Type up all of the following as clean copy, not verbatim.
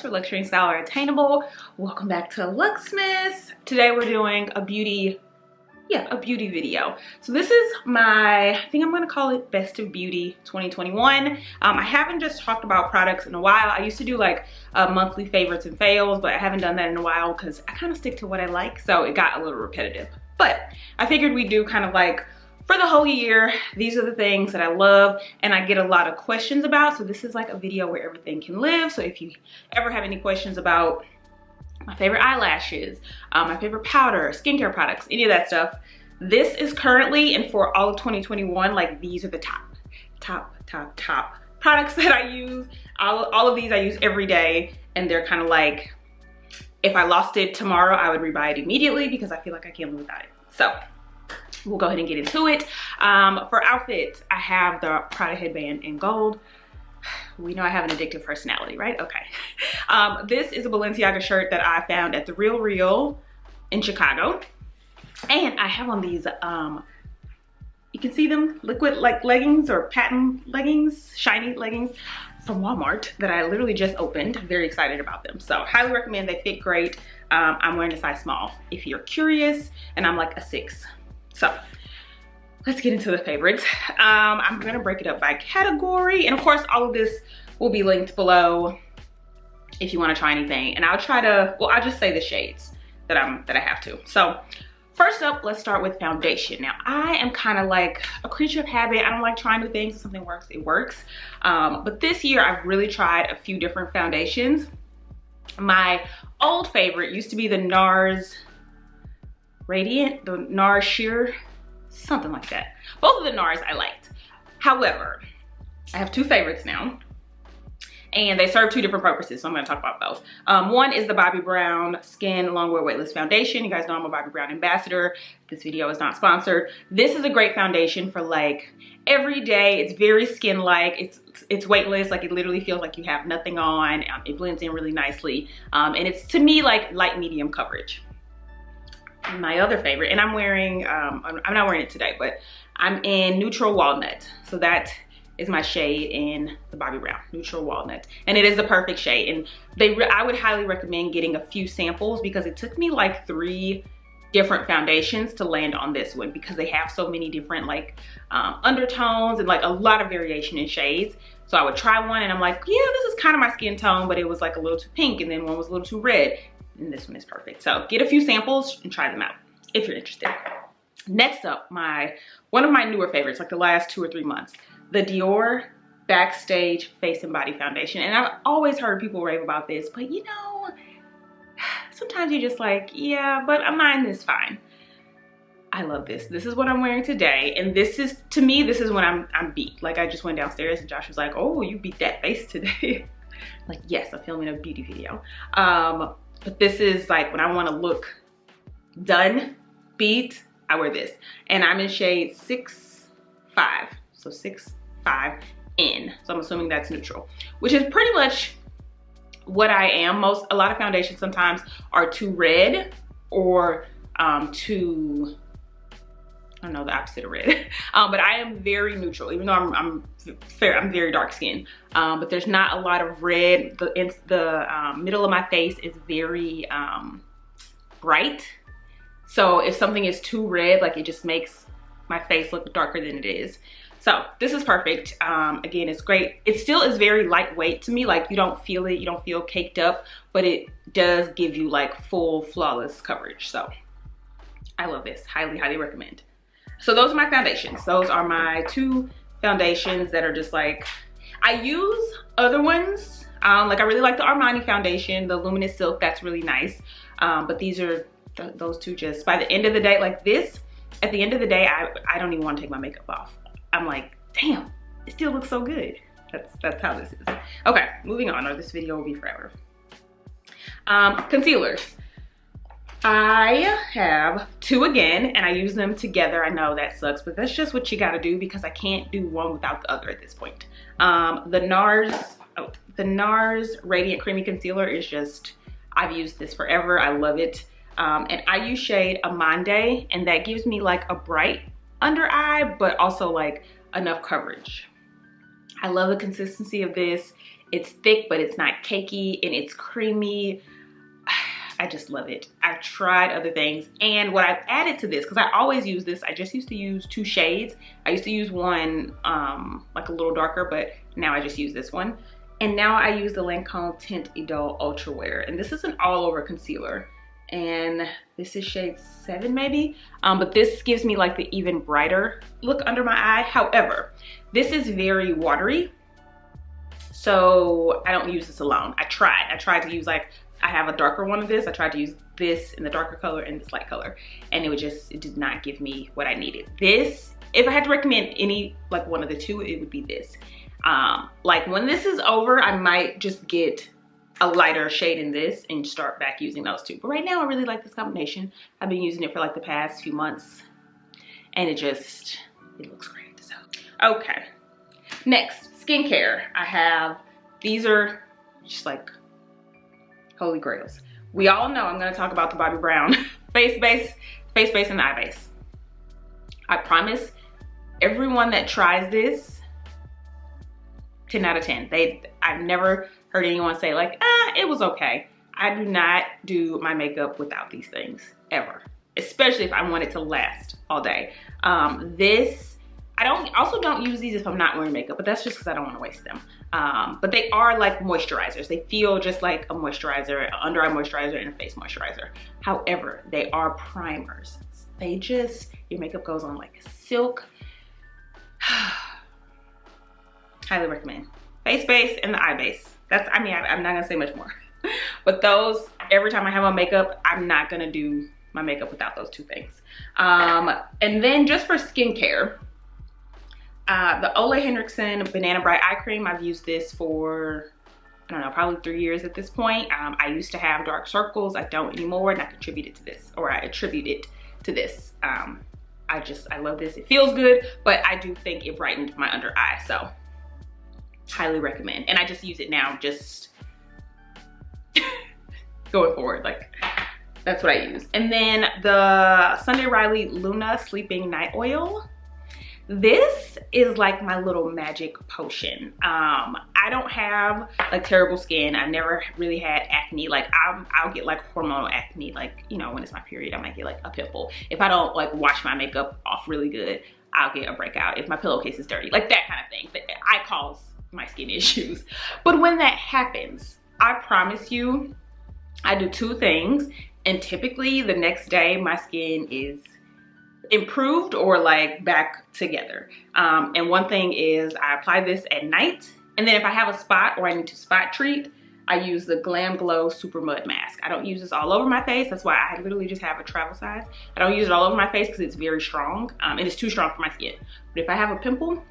where luxury and style are attainable. Welcome back to Luxxemas. Today we're doing a beauty video. So this is my, I think I'm gonna call it Best of Beauty 2021. I haven't just talked about products in a while. I used to do like monthly favorites and fails, but I haven't done that in a while because I kind of stick to what I like, so it got a little repetitive. But I figured we'd do kind of like, for the whole year, these are the things that I love and I get a lot of questions about. So this is like a video where everything can live. So if you ever have any questions about my favorite eyelashes, my favorite powder, skincare products, any of that stuff, this is currently, and for all of 2021, like these are the top products that I use. All of these I use every day, and they're kind of like, if I lost it tomorrow, I would rebuy it immediately because I feel like I can't live without it. So we'll go ahead and get into it. For outfits, I have the Prada headband in gold. We know I have an addictive personality, right? Okay. This is a Balenciaga shirt that I found at the Real in Chicago. And I have on these, you can see them, liquid like leggings or patent leggings, shiny leggings from Walmart that I literally just opened. I'm very excited about them. So highly recommend, they fit great. I'm wearing a size small if you're curious, and I'm like a 6. So let's get into the favorites. I'm gonna break it up by category, and of course all of this will be linked below if you want to try anything. And I'll try to, well, I'll just say the shades that I have to. So first up, let's start with foundation. Now I am kind of like a creature of habit. I don't like trying new things. If something works, it works. But this year I've really tried a few different foundations. My old favorite used to be the NARS Radiant, the NARS Sheer, something like that. Both of the NARS I liked. However, I have two favorites now, and they serve two different purposes, so I'm gonna talk about those. One is the Bobbi Brown Skin Longwear Weightless Foundation. You guys know I'm a Bobbi Brown ambassador. This video is not sponsored. This is a great foundation for like every day. It's very skin-like. It's weightless, like it literally feels like you have nothing on. It blends in really nicely, and it's, to me, like light medium coverage. My other favorite, and I'm wearing, I'm not wearing it today, but I'm in Neutral Walnut. So that is my shade in the Bobbi Brown, Neutral Walnut. And it is the perfect shade. And I would highly recommend getting a few samples because it took me like 3 different foundations to land on this one because they have so many different like undertones and like a lot of variation in shades. So I would try one and I'm like, yeah, this is kind of my skin tone, but it was like a little too pink, and then one was a little too red. And this one is perfect. So get a few samples and try them out if you're interested. Next up, one of my newer favorites, like the last 2 or 3 months, the Dior Backstage Face and Body Foundation. And I've always heard people rave about this, but you know, sometimes you're just like, yeah, but mine is fine. I love this. This is what I'm wearing today. And this is, to me, this is when I'm beat. Like I just went downstairs and Josh was like, oh, you beat that face today. Like, yes, I'm filming a beauty video. But this is like when I want to look done, beat, I wear this. And I'm in shade 6'5". So 6'5". So I'm assuming that's neutral, which is pretty much what I am. A lot of foundations sometimes are too red or too, I don't know, the opposite of red. But I am very neutral, even though I'm very dark skinned. But there's not a lot of red. The middle of my face is very bright. So if something is too red, like it just makes my face look darker than it is. So this is perfect. Again, it's great. It still is very lightweight to me. Like you don't feel it, you don't feel caked up, but it does give you like full flawless coverage. So I love this, highly, highly recommend. So those are my foundations. Those are my 2 foundations that are just like, I use other ones. Like I really like the Armani foundation, the Luminous Silk, that's really nice. But these are those 2 just, by the end of the day, like this, at the end of the day, I don't even want to take my makeup off. I'm like, damn, it still looks so good. That's how this is. Okay, moving on, or this video will be forever. Concealers. I have 2 again, and I use them together. I know that sucks, but that's just what you gotta do because I can't do one without the other at this point. The NARS Radiant Creamy Concealer is just, I've used this forever. I love it. And I use shade Amande, and that gives me like a bright under eye, but also like enough coverage. I love the consistency of this. It's thick, but it's not cakey, and it's creamy. I just love it. I've tried other things, and what I've added to this, because I always use this, I just used to use 2 shades. I used to use one like a little darker, but now I just use this one. And now I use the Lancome Tint Idole Ultra Wear, and this is an all-over concealer, and this is shade 7 maybe, but this gives me like the even brighter look under my eye. However, this is very watery, so I don't use this alone. I tried to use, like, I have a darker one of this. I tried to use this in the darker color and this light color, and it did not give me what I needed. This, if I had to recommend any, like one of the two, it would be this. Like when this is over, I might just get a lighter shade in this and start back using those two. But right now I really like this combination. I've been using it for like the past few months, and it looks great. So, okay. Next, skincare. I have, these are just like holy grails. We all know I'm gonna talk about the Bobbi Brown face base and the eye base. I promise everyone that tries this, 10 out of 10. I've never heard anyone say like, it was okay. I do not do my makeup without these things, ever. Especially if I want it to last all day. I also don't use these if I'm not wearing makeup, but that's just because I don't want to waste them. But they are like moisturizers. They feel just like a moisturizer, an under eye moisturizer, and a face moisturizer. However, they are primers. Your makeup goes on like silk. Highly recommend. Face base and the eye base. I'm not gonna say much more. But those, every time I have on makeup, I'm not gonna do my makeup without those two things. And then just for skincare, the Ole Henriksen Banana Bright Eye Cream, I've used this for, I don't know, probably 3 years at this point. I used to have dark circles. I don't anymore, and I attribute it to this. I love this. It feels good, but I do think it brightened my under eye, so highly recommend. And I just use it now, just going forward, like that's what I use. And then the Sunday Riley Luna Sleeping Night Oil. This is like my little magic potion. I don't have like terrible skin. I've never really had acne. Like I'll get like hormonal acne, like, you know, when it's my period, I might get like a pimple. If I don't like wash my makeup off really good, I'll get a breakout. If my pillowcase is dirty, like that kind of thing. But I cause my skin issues. But when that happens, I promise you, I do 2 things, and typically the next day my skin is improved or like back together. And one thing is I apply this at night, and then if I have a spot or I need to spot treat, I use the Glam Glow Super Mud Mask. I don't use this all over my face. That's why I literally just have a travel size. I don't use it all over my face because it's very strong, and it's too strong for my skin. But if I have a pimple,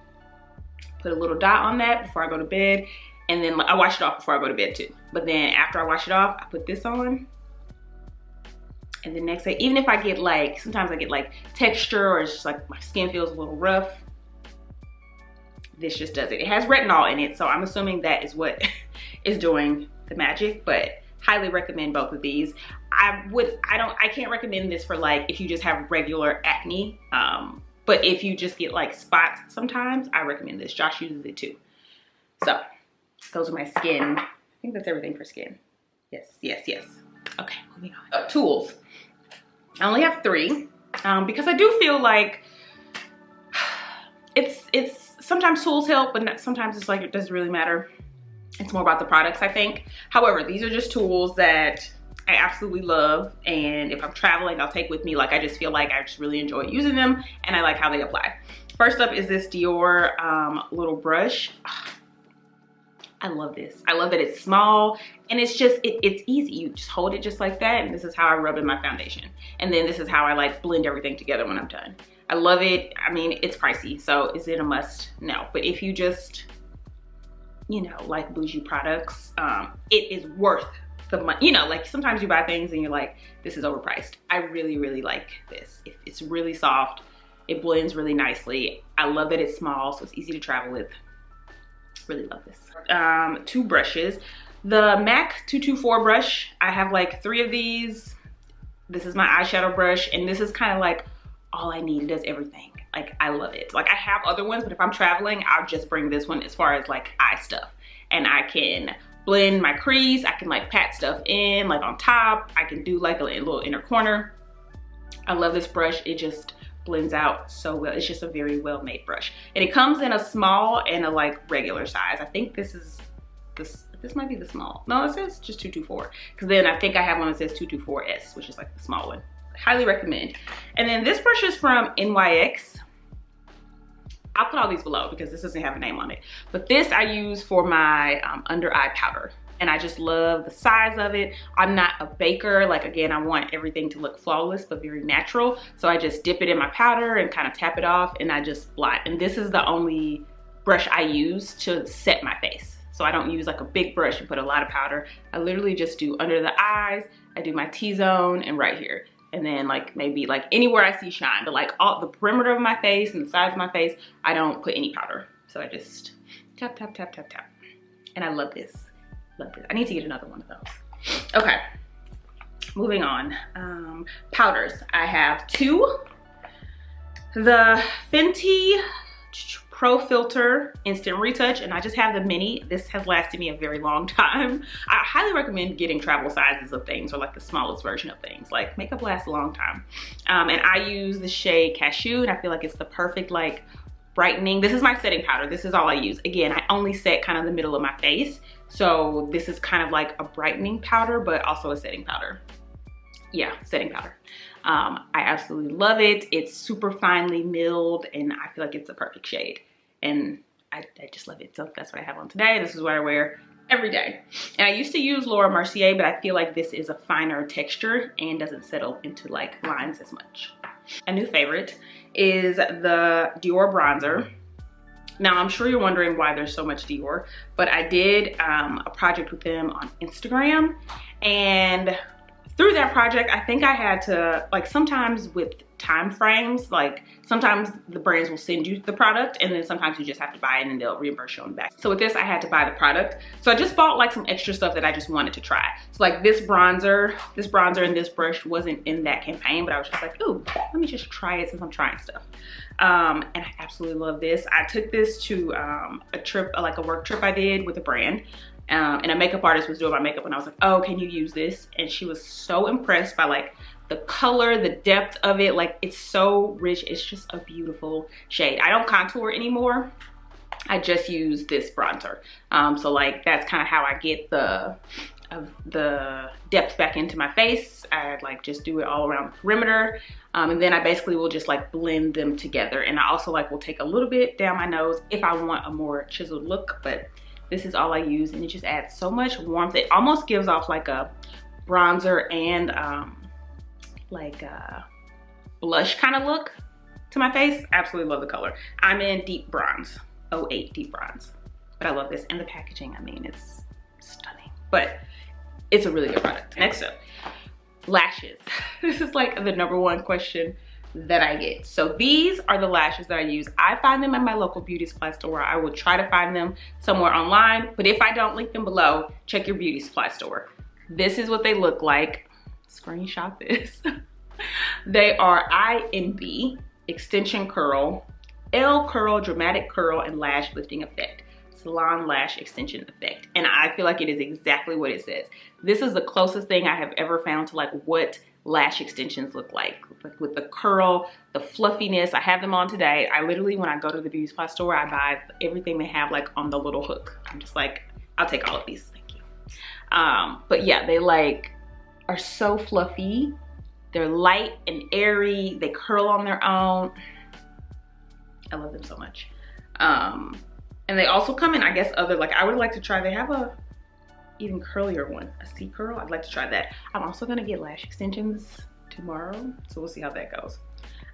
put a little dot on that before I go to bed, and then I wash it off before I go to bed too. But then after I wash it off, I put this on. And the next day, even if I get like, sometimes I get like texture, or it's just like my skin feels a little rough, this just does it. It has retinol in it, so I'm assuming that is what is doing the magic, but highly recommend both of these. I can't recommend this for like if you just have regular acne, but if you just get like spots sometimes, I recommend this. Josh uses it too. So those are my skin. I think that's everything for skin. Yes. Okay, moving on. Tools. I only have 3 because I do feel like it's sometimes tools help, but sometimes it's like it doesn't really matter. It's more about the products, I think. However, these are just tools that I absolutely love, and if I'm traveling, I'll take with me. Like, I just feel like I just really enjoy using them, and I like how they apply. First up is this Dior little brush. I love this. I love that it's small, and it's just, it's easy. You just hold it just like that, and this is how I rub in my foundation. And then this is how I like blend everything together when I'm done. I love it. I mean, it's pricey, so is it a must? No. But if you just, you know, like bougie products, it is worth the money. You know, like sometimes you buy things and you're like, this is overpriced. I really, really like this. It's really soft. It blends really nicely. I love that it's small, so it's easy to travel with. Really love this. 2 brushes. The MAC 224 brush. I have like 3 of these. This is my eyeshadow brush, and this is kind of like all I need. It does everything. Like, I love it. Like, I have other ones, but if I'm traveling, I'll just bring this one as far as like eye stuff. and I can blend my crease. I can like pat stuff in like on top. I can do like a little inner corner. I love this brush. It just blends out so well. It's just a very well made brush. And it comes in a small and a like regular size. I think this might be the small. No, it says just 224. Because then I think I have one that says 224S, which is like the small one. Highly recommend. And then this brush is from NYX. I'll put all these below because this doesn't have a name on it. But this I use for my under eye powder. And I just love the size of it. I'm not a baker. Like again, I want everything to look flawless but very natural. So I just dip it in my powder and kind of tap it off and I just blot. And this is the only brush I use to set my face. So I don't use like a big brush and put a lot of powder. I literally just do under the eyes. I do my T-zone and right here. And then like maybe like anywhere I see shine, but like all the perimeter of my face and the sides of my face, I don't put any powder. So I just tap, tap, tap, tap, tap. And I love this. Love this. I need to get another one of those. Okay, moving on. Powders. I have two. The Fenty Pro Filter Instant Retouch, and I just have the mini. This has lasted me a very long time. I highly recommend getting travel sizes of things or like the smallest version of things. Like makeup lasts a long time. And I use the shade Cashew, and I feel like it's the perfect like brightening. This is my setting powder. This is all I use. Again, I only set kind of the middle of my face. So this is kind of like a brightening powder, but also a setting powder. Yeah, setting powder. I absolutely love it. It's super finely milled and I feel like it's the perfect shade. And I just love it. So that's what I have on today. This is what I wear every day. And I used to use Laura Mercier, but I feel like this is a finer texture and doesn't settle into like lines as much. A new favorite is the Dior bronzer. Now, I'm sure you're wondering why there's so much Dior, but I did a project with them on Instagram, and through that project, I think I had to, like sometimes with time frames, like sometimes the brands will send you the product and then sometimes you just have to buy it and they'll reimburse you on the back. So with this, I had to buy the product. So I just bought like some extra stuff that I just wanted to try. So like this bronzer and this brush wasn't in that campaign, but I was just like, ooh, let me just try it since I'm trying stuff. And I absolutely love this. I took this to a trip, like a work trip I did with a brand. And a makeup artist was doing my makeup and I was like, oh, can you use this? And she was so impressed by like the color, the depth of it. Like it's so rich. It's just a beautiful shade. I don't contour anymore. I just use this bronzer. So like that's kind of how I get the depth back into my face. I like just do it all around the perimeter. And then I basically will just like blend them together. And I also like will take a little bit down my nose if I want a more chiseled look, but this is all I use and it just adds so much warmth. It almost gives off like a bronzer and like a blush kind of look to my face. Absolutely love the color. I'm in deep bronze, 08 deep bronze. But I love this, and the packaging, I mean, it's stunning. But it's a really good product. Next up, lashes. This is like the #1 question that I get. So these are the lashes that I use. I find them at my local beauty supply store. I will try to find them somewhere online, but if I don't link them below, check your beauty supply store. This is what they look like. Screenshot this. They are INB, extension curl, L curl, dramatic curl, and lash lifting effect. Salon lash extension effect. And I feel like it is exactly what it says. This is the closest thing I have ever found to like what lash extensions look like with the curl, the fluffiness. I have them on today. I literally, when I go to the beauty supply store, I buy everything they have like on the little hook. I'm just like, I'll take all of these, thank you. But yeah, they like are so fluffy. They're light and airy. They curl on their own. I love them so much. And they also come in, I guess, other, like I would like to try, they have a even curlier one, a C curl. I'd like to try that. I'm also gonna get lash extensions tomorrow, so we'll see how that goes.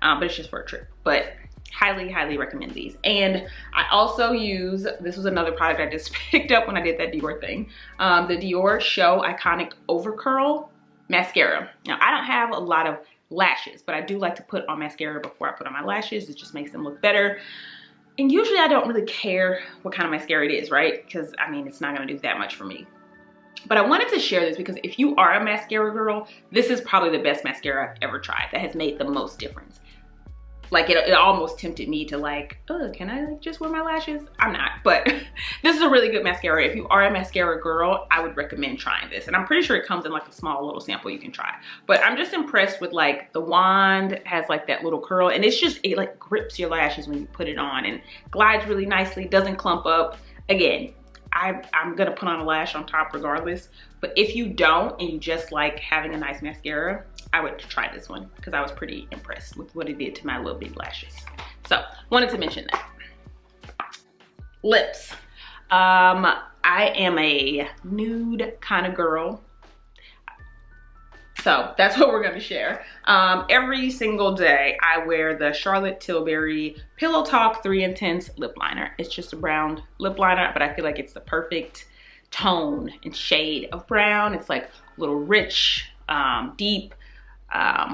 But it's just for a trip. But highly, highly recommend these. And I also use, this was another product I just picked up when I did that Dior thing, the Dior Show Iconic Over Curl Mascara. Now, I don't have a lot of lashes, but I do like to put on mascara before I put on my lashes. It just makes them look better. And usually I don't really care what kind of mascara it is, right? Because I mean, it's not gonna do that much for me. But I wanted to share this because if you are a mascara girl, this is probably the best mascara I've ever tried that has made the most difference. like it almost tempted me to like, oh, can I like just wear my lashes? I'm not, but this is a really good mascara. If you are a mascara girl, I would recommend trying this. And I'm pretty sure it comes in like a small little sample you can try. But I'm just impressed with like the wand has like that little curl, and it's just, it like grips your lashes when you put it on and glides really nicely, doesn't clump up. Again, I'm gonna put on a lash on top regardless, but if you don't and you just like having a nice mascara, I would try this one because I was pretty impressed with what it did to my little big lashes. So wanted to mention that. Lips. I am a nude kind of girl, so that's what we're gonna share. Every single day I wear the Charlotte Tilbury Pillow Talk 3 Intense lip liner. It's just a brown lip liner, but I feel like it's the perfect tone and shade of brown. It's like a little rich, deep,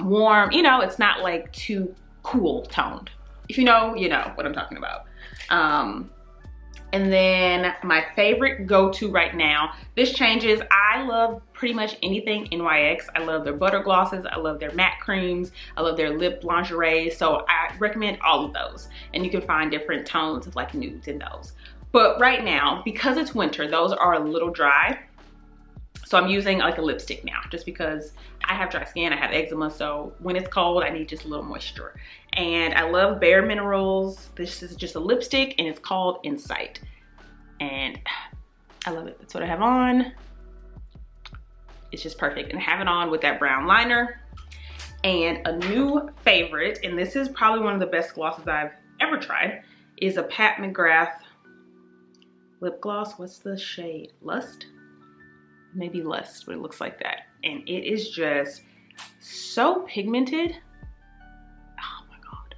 warm, you know, it's not like too cool toned. If you know, you know what I'm talking about. And then my favorite go-to right now, this changes. I love pretty much anything NYX. I love their butter glosses. I love their matte creams. I love their lip lingerie. So I recommend all of those. And you can find different tones of like nudes in those. But right now, because it's winter, those are a little dry. So I'm using like a lipstick now, just because I have dry skin, I have eczema, so when it's cold, I need just a little moisture. And I love Bare Minerals. This is just a lipstick and it's called Insight. And I love it. That's what I have on. It's just perfect. And I have it on with that brown liner. And a new favorite, and this is probably one of the best glosses I've ever tried, is a Pat McGrath lip gloss. What's the shade? Lust? Maybe Lust, but it looks like that. And it is just so pigmented. Oh my God.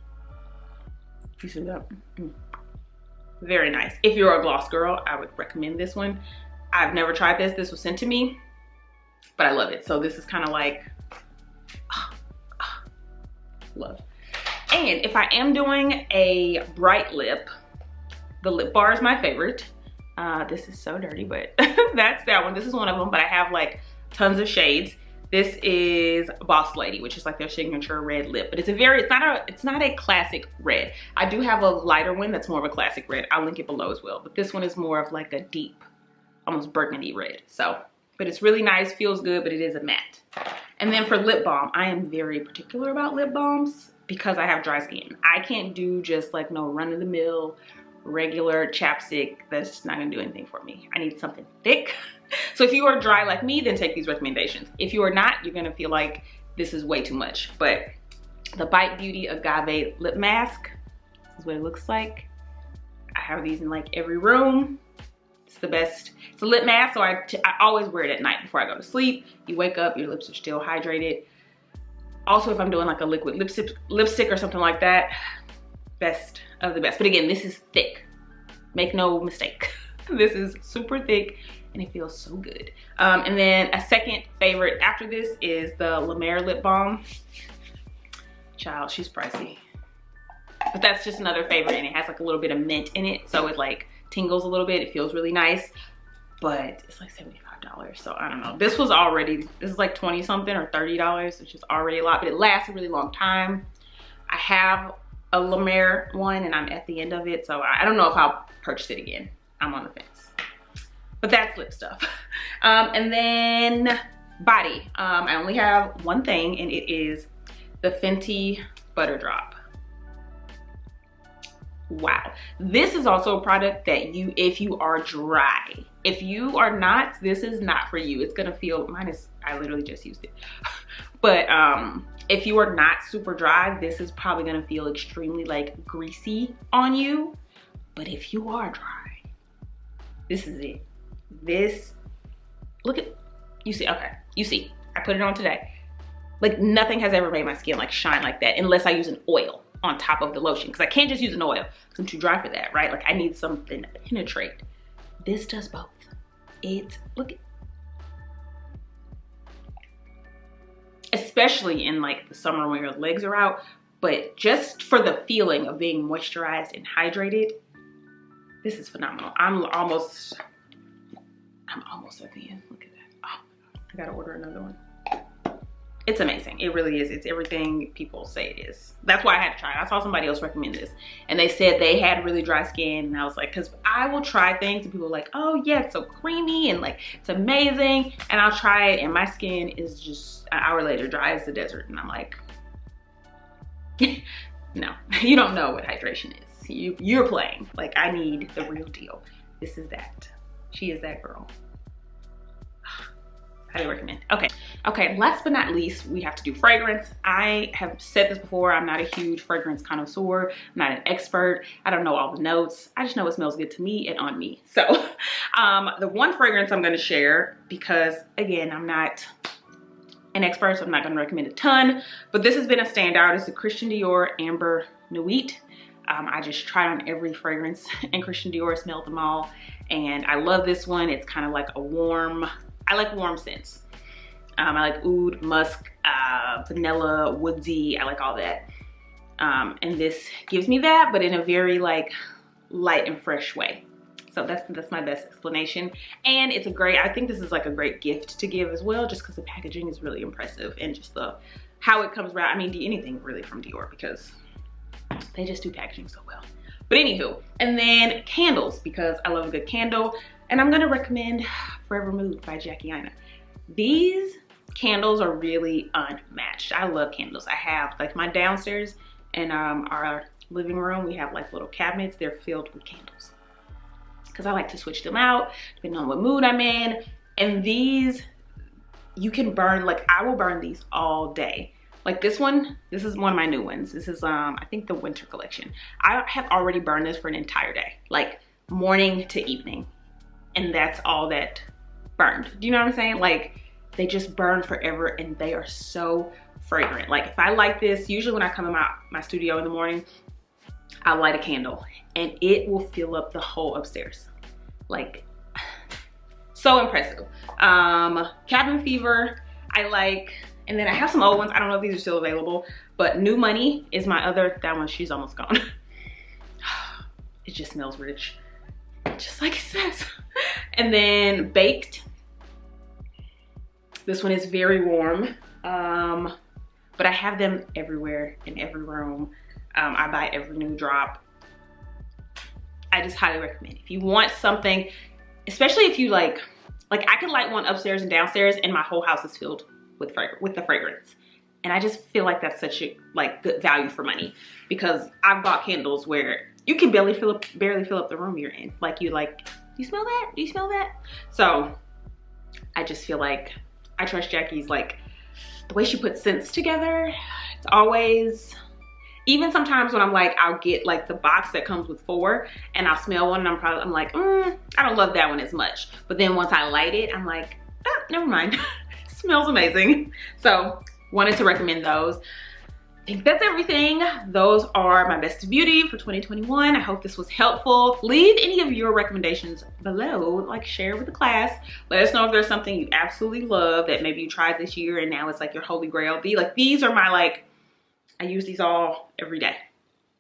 You see that? Very nice. If you're a gloss girl, I would recommend this one. I've never tried this. This was sent to me, but I love it. So this is kind of like, love. And if I am doing a bright lip, the Lip Bar is my favorite. This is so dirty, but that's that one. This is one of them, but I have like tons of shades. This is Boss Lady, which is like their signature red lip, but it's not a classic red. I do have a lighter one that's more of a classic red. I'll link it below as well, but this one is more of like a deep, almost burgundy red. So, but it's really nice, feels good, but it is a matte. And then for lip balm, I am very particular about lip balms because I have dry skin. I can't do just like no run-of-the-mill regular chapstick. That's not gonna do anything for me. I need something thick. So if you are dry like me, then take these recommendations. If you are not, you're gonna feel like this is way too much. But the Bite Beauty Agave Lip Mask, this is what it looks like. I have these in like every room. It's the best. It's a lip mask, so I always wear it at night before I go to sleep. You wake up, your lips are still hydrated. Also, if I'm doing like a liquid lipstick or something like that, best of the best. But again, this is thick. Make no mistake. This is super thick and it feels so good. And then a second favorite after this is the La Mer Lip Balm. Child, she's pricey. But that's just another favorite, and it has like a little bit of mint in it, so it like tingles a little bit. It feels really nice, but it's like $75. So I don't know. This is like 20 something or $30, which is already a lot, but it lasts a really long time. I have a La Mer one and I'm at the end of it, so I don't know if I'll purchase it again. I'm on the fence. But that's lip stuff. And then body. I only have one thing, and it is the Fenty Butter Drop. Wow. This is also a product that if you are dry, if you are not, this is not for you. It's gonna feel, I literally just used it. But if you are not super dry, this is probably gonna feel extremely like greasy on you. But if you are dry, this is it. This, look at, you see, okay, you see, I put it on today. Like nothing has ever made my skin like shine like that unless I use an oil on top of the lotion, because I can't just use an oil because I'm too dry for that, right? Like I need something to penetrate. This does both. Look at, especially in like the summer when your legs are out, but just for the feeling of being moisturized and hydrated, this is phenomenal. I'm almost at the end. Look at that. Oh my God, I gotta order another one. It's amazing. It really is. It's everything people say it is. That's why I had to try it. I saw somebody else recommend this and they said they had really dry skin, and I was like, because I will try things and people are like, oh yeah, it's so creamy and like it's amazing, and I'll try it and my skin is just an hour later dry as the desert, and I'm like, no, you don't know what hydration is. You're playing. Like, I need the real deal. This is that. She is that girl. Highly recommend. Okay, last but not least, we have to do fragrance. I have said this before, I'm not a huge fragrance connoisseur. I'm not an expert. I don't know all the notes. I just know it smells good to me and on me. So the one fragrance I'm gonna share, because again, I'm not an expert, so I'm not gonna recommend a ton, but this has been a standout. It's the Christian Dior Amber Nuit. I just tried on every fragrance in Christian Dior, smelled them all, and I love this one. It's kind of like a warm, I like warm scents. I like oud, musk, vanilla, woodsy. I like all that. And this gives me that, but in a very like light and fresh way. So that's my best explanation. And it's a great, I think this is like a great gift to give as well, just because the packaging is really impressive and just how it comes around. I mean, anything really from Dior, because they just do packaging so well. But anywho, and then candles, because I love a good candle. And I'm gonna recommend Forever Mood by Jackie Aina. These candles are really unmatched. I love candles. I have like my downstairs and our living room, we have like little cabinets. They're filled with candles because I like to switch them out depending on what mood I'm in. And these, you can burn, like I will burn these all day. Like this one, this is one of my new ones. This is I think the winter collection. I have already burned this for an entire day, like morning to evening. And that's all that burned. Do you know what I'm saying? Like, they just burn forever and they are so fragrant. Like, if I light this, usually when I come in my studio in the morning, I light a candle and it will fill up the whole upstairs. Like, so impressive. Cabin Fever, I like, and then I have some old ones. I don't know if these are still available, but New Money is my other, that one, she's almost gone. It just smells rich, just like it says. And then Baked. This one is very warm, but I have them everywhere in every room. I buy every new drop. I just highly recommend. If you want something, especially if you like I could light one upstairs and downstairs and my whole house is filled with the fragrance. And I just feel like that's such a good value for money, because I've bought candles where you can barely fill up the room you're in. Like, you smell that? Do you smell that? So I just feel like I trust Jackie's, like, the way she puts scents together. It's always, even sometimes when I'm like, I'll get like the box that comes with 4 and I'll smell one and I'm like, I don't love that one as much. But then once I light it, I'm like, oh, never mind. It smells amazing. So wanted to recommend those. I think that's everything. Those are my best of beauty for 2021. I hope this was helpful. Leave any of your recommendations below, like share with the class. Let us know if there's something you absolutely love that maybe you tried this year and now it's like your holy grail. These are my, I use these all every day.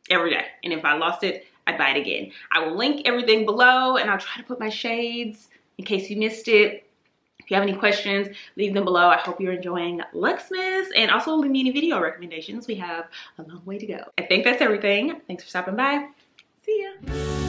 And if I lost it, I'd buy it again. I will link everything below and I'll try to put my shades in case you missed it. If you have any questions, leave them below. I hope you're enjoying Luxxemas, and also leave me any video recommendations. We have a long way to go. I think that's everything. Thanks for stopping by. See ya.